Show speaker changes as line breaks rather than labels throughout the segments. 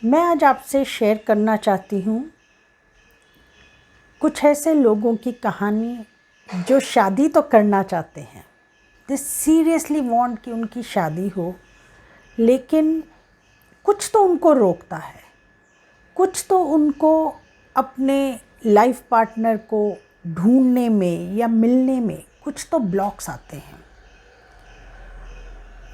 मैं आज आपसे शेयर करना चाहती हूँ कुछ ऐसे लोगों की कहानी जो शादी तो करना चाहते हैं, दे सीरियसली वांट कि उनकी शादी हो, लेकिन कुछ तो उनको रोकता है, कुछ तो उनको अपने लाइफ पार्टनर को ढूंढने में या मिलने में कुछ तो ब्लॉक्स आते हैं।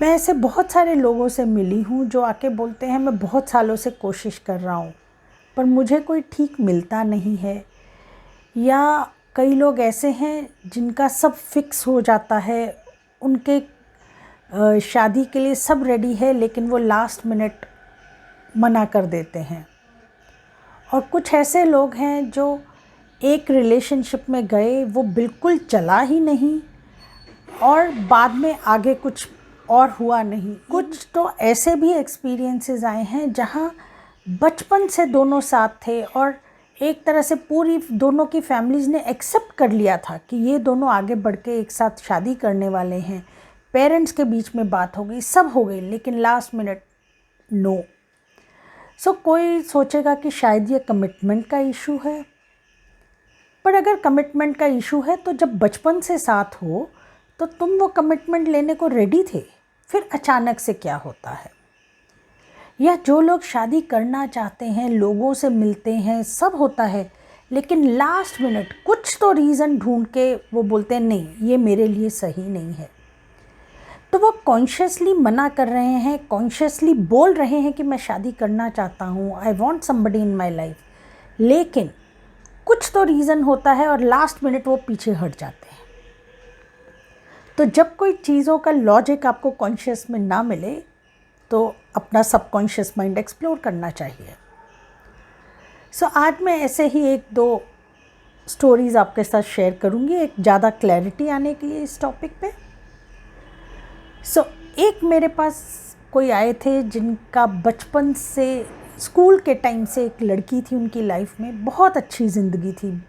मैं ऐसे बहुत सारे लोगों से मिली हूँ जो आके बोलते हैं मैं बहुत सालों से कोशिश कर रहा हूँ पर मुझे कोई ठीक मिलता नहीं है, या कई लोग ऐसे हैं जिनका सब फिक्स हो जाता है, उनके शादी के लिए सब रेडी है लेकिन वो लास्ट मिनट मना कर देते हैं। और कुछ ऐसे लोग हैं जो एक रिलेशनशिप में गए, वो बिल्कुल चला ही नहीं और बाद में आगे कुछ और हुआ नहीं। कुछ तो ऐसे भी एक्सपीरियंसेस आए हैं जहाँ बचपन से दोनों साथ थे और एक तरह से पूरी दोनों की फैमिलीज़ ने एक्सेप्ट कर लिया था कि ये दोनों आगे बढ़ के एक साथ शादी करने वाले हैं। पेरेंट्स के बीच में बात हो गई, सब हो गई, लेकिन लास्ट मिनट नो। कोई सोचेगा कि शायद ये कमिटमेंट का इशू है, पर अगर कमिटमेंट का इशू है तो जब बचपन से साथ हो तो तुम वो कमिटमेंट लेने को रेडी थे, फिर अचानक से क्या होता है। या जो लोग शादी करना चाहते हैं, लोगों से मिलते हैं, सब होता है, लेकिन लास्ट मिनट कुछ तो रीज़न ढूंढ के वो बोलते हैं नहीं ये मेरे लिए सही नहीं है, तो वो कॉन्शियसली मना कर रहे हैं, कॉन्शियसली बोल रहे हैं कि मैं शादी करना चाहता हूँ, I want somebody in my life, लेकिन कुछ तो रीज़न होता है और लास्ट मिनट वो पीछे हट जाते हैं। तो जब कोई चीज़ों का लॉजिक आपको कॉन्शियस में ना मिले तो अपना सबकॉन्शियस माइंड एक्सप्लोर करना चाहिए। आज मैं ऐसे ही एक दो स्टोरीज़ आपके साथ शेयर करूँगी, एक ज़्यादा क्लैरिटी आने के लिए इस टॉपिक पे। एक मेरे पास कोई आए थे जिनका बचपन से, स्कूल के टाइम से एक लड़की थी उनकी लाइफ में, बहुत अच्छी ज़िंदगी थी।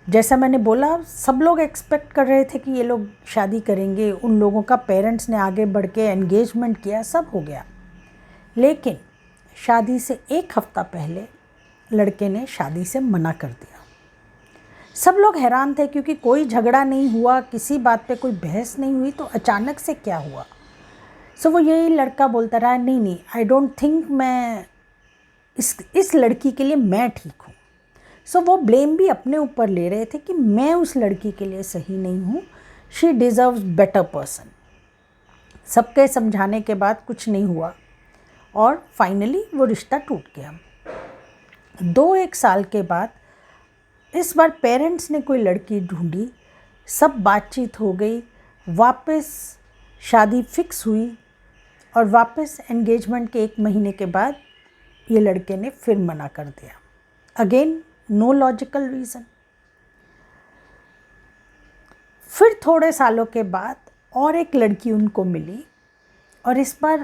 जैसा मैंने बोला, सब लोग एक्सपेक्ट कर रहे थे कि ये लोग शादी करेंगे, उन लोगों का पेरेंट्स ने आगे बढ़ के एंगेजमेंट किया, सब हो गया, लेकिन शादी से एक हफ़्ता पहले लड़के ने शादी से मना कर दिया। सब लोग हैरान थे क्योंकि कोई झगड़ा नहीं हुआ, किसी बात पे कोई बहस नहीं हुई, तो अचानक से क्या हुआ। वो यही लड़का बोलता रहा नहीं नहीं, आई डोंट थिंक मैं इस लड़की के लिए मैं ठीक हूँ। वो ब्लेम भी अपने ऊपर ले रहे थे कि मैं उस लड़की के लिए सही नहीं हूँ, शी डिज़र्व्स बेटर पर्सन। सबके समझाने के बाद कुछ नहीं हुआ और फाइनली वो रिश्ता टूट गया। 2-1 साल के बाद इस बार पेरेंट्स ने कोई लड़की ढूंढी, सब बातचीत हो गई, वापस शादी फिक्स हुई और वापस एंगेजमेंट के 1 महीने के बाद ये लड़के ने फिर मना कर दिया। Again no logical reason. फिर थोड़े सालों के बाद और एक लड़की उनको मिली और इस बार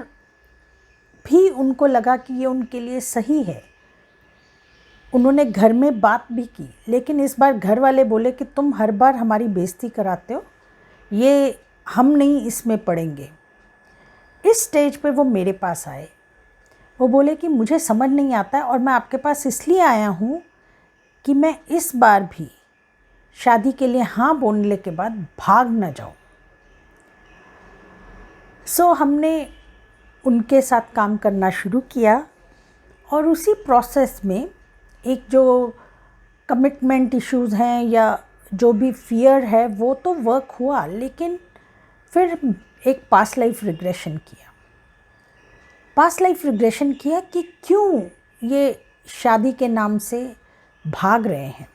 भी उनको लगा कि ये उनके लिए सही है। उन्होंने घर में बात भी की, लेकिन इस बार घर वाले बोले कि तुम हर बार हमारी बेइज्जती कराते हो, ये हम नहीं इसमें पड़ेंगे। इस स्टेज पे वो मेरे पास आए, वो बोले कि मुझे समझ नहीं आता है और मैं आपके पास इसलिए आया हूँ कि मैं इस बार भी शादी के लिए हाँ बोलने के बाद भाग ना जाऊँ। हमने उनके साथ काम करना शुरू किया और उसी प्रोसेस में एक जो कमिटमेंट इश्यूज़ हैं या जो भी फियर है वो तो वर्क हुआ, लेकिन फिर एक पास्ट लाइफ रिग्रेशन किया। पास्ट लाइफ रिग्रेशन किया कि क्यों ये शादी के नाम से भाग रहे हैं।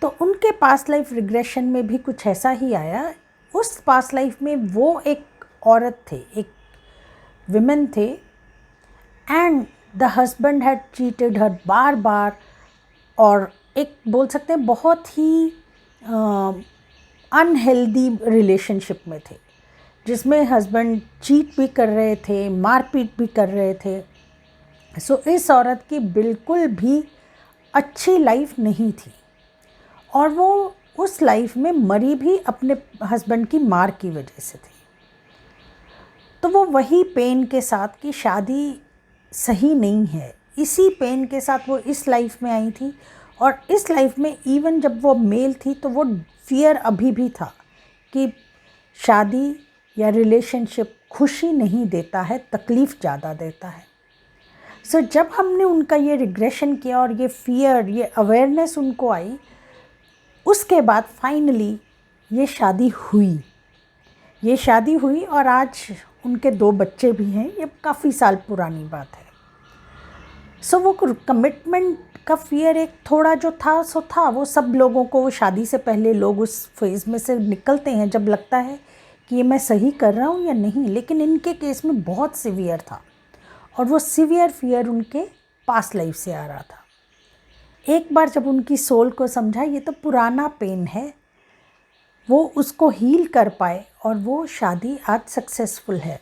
तो उनके पास्ट लाइफ रिग्रेशन में भी कुछ ऐसा ही आया। उस पास्ट लाइफ में वो एक औरत थे, एक विमेन थे, and the husband had cheated her बार बार, और एक बोल सकते हैं बहुत ही अनहेल्दी रिलेशनशिप में थे जिसमें हस्बैंड चीट भी कर रहे थे, मारपीट भी कर रहे थे। इस औरत की बिल्कुल भी अच्छी लाइफ नहीं थी और वो उस लाइफ में मरी भी अपने हस्बैंड की मार की वजह से थी। तो वो वही पेन के साथ कि शादी सही नहीं है। इसी पेन के साथ वो इस लाइफ में आई थी, और इस लाइफ में इवन जब वो मेल थी तो वो फियर अभी भी था कि शादी या रिलेशनशिप खुशी नहीं देता है, तकलीफ़ ज़्यादा देता है। सो जब हमने उनका ये रिग्रेशन किया और ये फियर, ये अवेयरनेस उनको आई, उसके बाद फाइनली ये शादी हुई और आज उनके 2 बच्चे भी हैं। ये काफ़ी साल पुरानी बात है। सो वो कमिटमेंट का फियर एक थोड़ा जो था सो था। वो सब लोगों को, वो शादी से पहले लोग उस फेज़ में से निकलते हैं जब लगता है कि ये मैं सही कर रहा हूँ या नहीं, लेकिन इनके केस में बहुत सीवियर था, और वो सीवियर फियर उनके पास्ट लाइफ से आ रहा था। एक बार जब उनकी सोल को समझा ये तो पुराना पेन है, वो उसको हील कर पाए और वो शादी आज सक्सेसफुल है।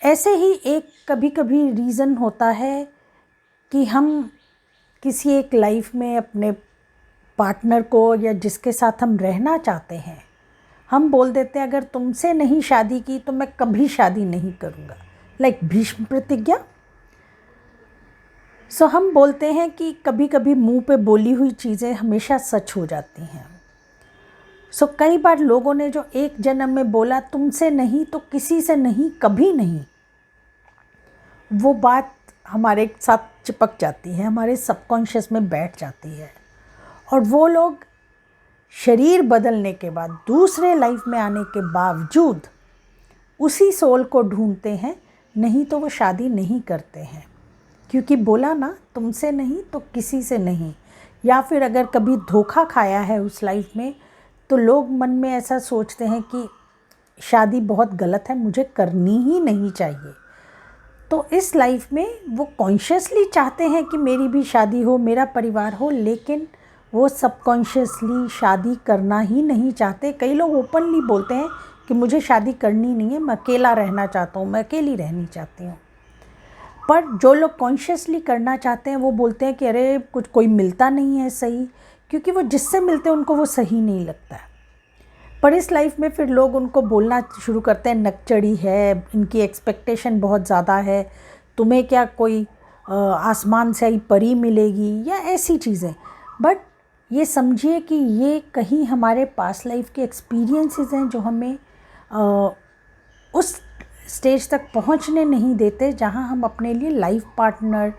ऐसे ही एक कभी कभी रीज़न होता है कि हम किसी एक लाइफ में अपने पार्टनर को या जिसके साथ हम रहना चाहते हैं, हम बोल देते हैं अगर तुमसे नहीं शादी की तो मैं कभी शादी नहीं करूँगा, लाइक भीष्म प्रतिज्ञा। सो हम बोलते हैं कि कभी कभी मुंह पे बोली हुई चीज़ें हमेशा सच हो जाती हैं। सो कई बार लोगों ने जो एक जन्म में बोला तुमसे नहीं तो किसी से नहीं, कभी नहीं, वो बात हमारे साथ चिपक जाती है, हमारे सबकॉन्शियस में बैठ जाती है, और वो लोग शरीर बदलने के बाद, दूसरे लाइफ में आने के बावजूद उसी सोल को ढूंढते हैं, नहीं तो वो शादी नहीं करते हैं, क्योंकि बोला ना तुमसे नहीं तो किसी से नहीं। या फिर अगर कभी धोखा खाया है उस लाइफ में तो लोग मन में ऐसा सोचते हैं कि शादी बहुत गलत है, मुझे करनी ही नहीं चाहिए। तो इस लाइफ में वो कॉन्शियसली चाहते हैं कि मेरी भी शादी हो, मेरा परिवार हो, लेकिन वो सबकॉन्शियसली शादी करना ही नहीं चाहते। कई लोग ओपनली बोलते हैं कि मुझे शादी करनी नहीं है, मैं अकेला रहना चाहता हूँ, मैं अकेली रहनी चाहती हूँ। पर जो लोग कॉन्शियसली करना चाहते हैं वो बोलते हैं कि अरे कुछ कोई मिलता नहीं है सही, क्योंकि वो जिससे मिलते हैं उनको वो सही नहीं लगता है। पर इस लाइफ में फिर लोग उनको बोलना शुरू करते हैं नकचड़ी है, इनकी एक्सपेक्टेशन बहुत ज़्यादा है, तुम्हें क्या कोई आसमान से आई परी मिलेगी, या ऐसी चीज़ें। बट ये समझिए कि ये कहीं हमारे पास्ट लाइफ के एक्सपीरियंसेस हैं जो हमें उस स्टेज तक पहुंचने नहीं देते जहां हम अपने लिए लाइफ पार्टनर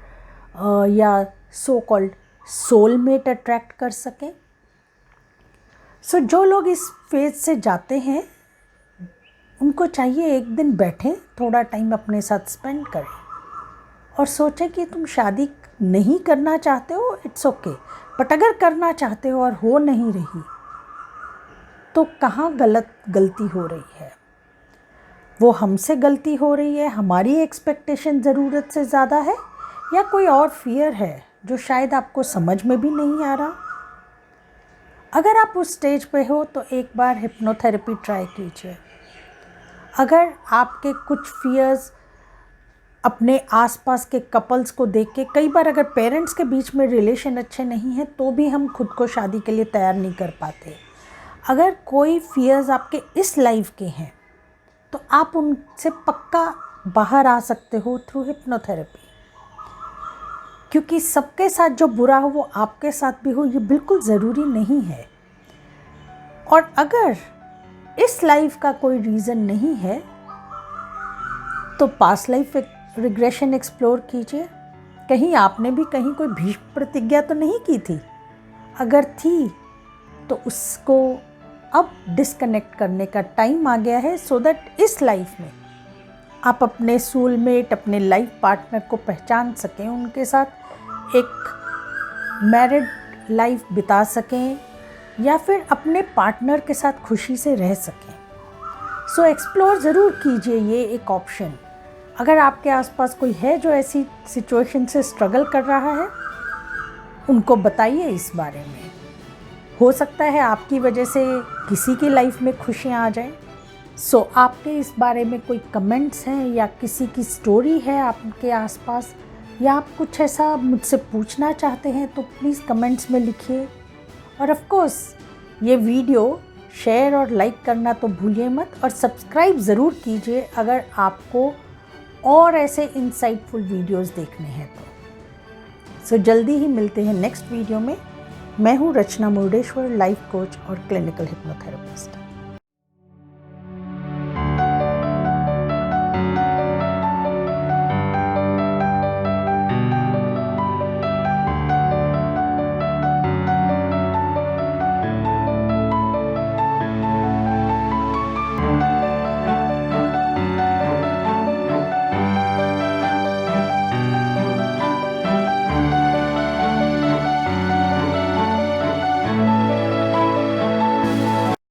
या सो कॉल्ड सोलमेट अट्रैक्ट कर सकें। सो जो लोग इस फेज से जाते हैं उनको चाहिए एक दिन बैठें, थोड़ा टाइम अपने साथ स्पेंड करें और सोचें कि तुम शादी नहीं करना चाहते हो, इट्स ओके, बट अगर करना चाहते हो और हो नहीं रही तो कहाँ गलती हो रही है। वो हमसे गलती हो रही है, हमारी एक्सपेक्टेशन ज़रूरत से ज़्यादा है, या कोई और फियर है जो शायद आपको समझ में भी नहीं आ रहा। अगर आप उस स्टेज पे हो तो एक बार हिप्नोथेरेपी ट्राई कीजिए। अगर आपके कुछ फियर्स अपने आसपास के कपल्स को देख के, कई बार अगर पेरेंट्स के बीच में रिलेशन अच्छे नहीं हैं तो भी हम खुद को शादी के लिए तैयार नहीं कर पाते। अगर कोई फियर्स आपके इस लाइफ के हैं तो आप उनसे पक्का बाहर आ सकते हो थ्रू हिप्नोथेरेपी, क्योंकि सबके साथ जो बुरा हो वो आपके साथ भी हो ये बिल्कुल ज़रूरी नहीं है। और अगर इस लाइफ का कोई रीज़न नहीं है तो पास्ट लाइफ रिग्रेशन एक्सप्लोर कीजिए। कहीं आपने भी कहीं कोई भीष्म प्रतिज्ञा तो नहीं की थी? अगर थी तो उसको अब डिस्कनेक्ट करने का टाइम आ गया है, सो दैट इस लाइफ में आप अपने सोलमेट, अपने लाइफ पार्टनर को पहचान सकें, उनके साथ एक मैरिड लाइफ बिता सकें या फिर अपने पार्टनर के साथ खुशी से रह सकें। सो एक्सप्लोर ज़रूर कीजिए ये एक ऑप्शन। अगर आपके आसपास कोई है जो ऐसी सिचुएशन से स्ट्रगल कर रहा है, उनको बताइए इस बारे में। हो सकता है आपकी वजह से किसी की लाइफ में खुशियाँ आ जाएं। सो आपके इस बारे में कोई कमेंट्स हैं या किसी की स्टोरी है आपके आसपास, या आप कुछ ऐसा मुझसे पूछना चाहते हैं तो प्लीज़ कमेंट्स में लिखिए। और ऑफ कोर्स ये वीडियो शेयर और लाइक करना तो भूलिए मत, और सब्सक्राइब ज़रूर कीजिए अगर आपको और ऐसे इंसाइटफुल वीडियोस देखने हैं तो जल्दी ही मिलते हैं नेक्स्ट वीडियो में। मैं हूँ रचना मुर्डेश्वर, लाइफ कोच और क्लिनिकल हिप्नोथेरेपिस्ट।